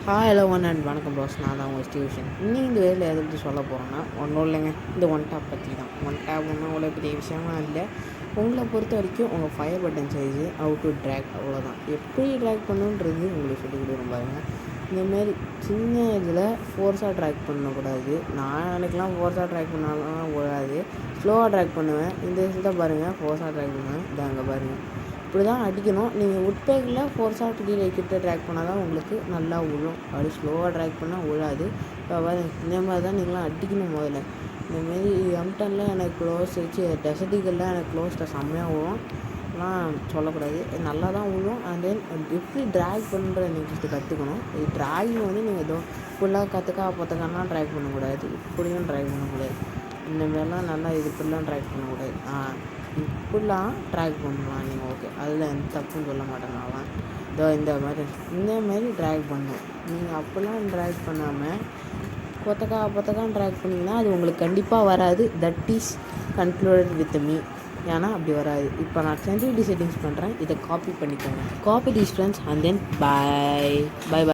Hello and வணக்கம் pass. நான் தான் உங்கள் டியூஷன். இந்த வேலையில் எதை பற்றி சொல்ல போகிறேன்னா ஒன்றும் இல்லைங்க, இந்த ஒன் டேப் பற்றி தான். ஒன் டேப் ஒன்றும் அவ்வளோ பெரிய விஷயமா இல்லை. உங்களை பொறுத்த வரைக்கும் உங்கள் fire button size out to track, அவ்வளோதான். எப்படி ட்ராக் பண்ணுன்றது உங்களுக்கு சொல்லி கொடுக்குறோம் பாருங்கள். இந்தமாரி சின்ன இதில் ஃபோர்ஸாக ட்ராக் பண்ணக்கூடாது. நான் எனக்குலாம் ஃபோர்ஸாக ட்ராக் பண்ணாலும் கூடாது, ஸ்லோவாக ட்ராக் பண்ணுவேன். இந்த விஷயத்தை பாருங்கள், ஃபோர்ஸாக ட்ராக் பண்ணுவேன். இதாங்க பாருங்கள், இப்படி தான் அடிக்கணும். நீங்கள் உட்பேக்கில் ஃபோர்ஸாக கீழே கிட்ட ட்ராக் பண்ணால் தான் உங்களுக்கு நல்லா விழும். அப்படி ஸ்லோவாக ட்ராக் பண்ணால் விழாது. இப்போ இந்த மாதிரி தான் நீங்களாம் அடிக்கணும். முதல்ல இந்தமாரி எம்டனில் எனக்கு க்ளோஸ் வச்சு டெசர்ட்டிகளில் எனக்கு க்ளோஸில் செம்மையாக விழும். ஆனால் சொல்லக்கூடாது, நல்லா தான் விழும். அண்ட் தென் எப்படி ட்ராக் பண்ணுற நீங்கள் கற்றுக்கணும். இது ட்ராகிங் நீங்கள் ஏதோ ஃபுல்லாக பார்த்துக்கானா ட்ராக் பண்ணக்கூடாது, இப்படியும் ட்ராக் பண்ணக்கூடாது. இந்த மாதிரிலாம் நல்லா இப்படிலாம் ட்ராக் பண்ணக்கூடாது. இப்படிலாம் ட்ராக் பண்ணலாம் நீங்கள், ஓகே, அதில் எந்த தப்புன்னு சொல்ல மாட்டேனாலாம். இந்த மாதிரி ட்ராக் பண்ணும். நீங்கள் அப்படிலாம் ட்ராக் பண்ணாமல் பொத்தக்கான்னு ட்ராக் பண்ணிங்கன்னா அது உங்களுக்கு கண்டிப்பாக வராது. That is concluded with me. ஏன்னா அப்படி வராது. இப்போ நான் சென்சிட்டிவிட்டி செட்டிங்ஸ் பண்ணுறேன், இதை காப்பி பண்ணிக்கோங்க. Copy these friends and then bye by.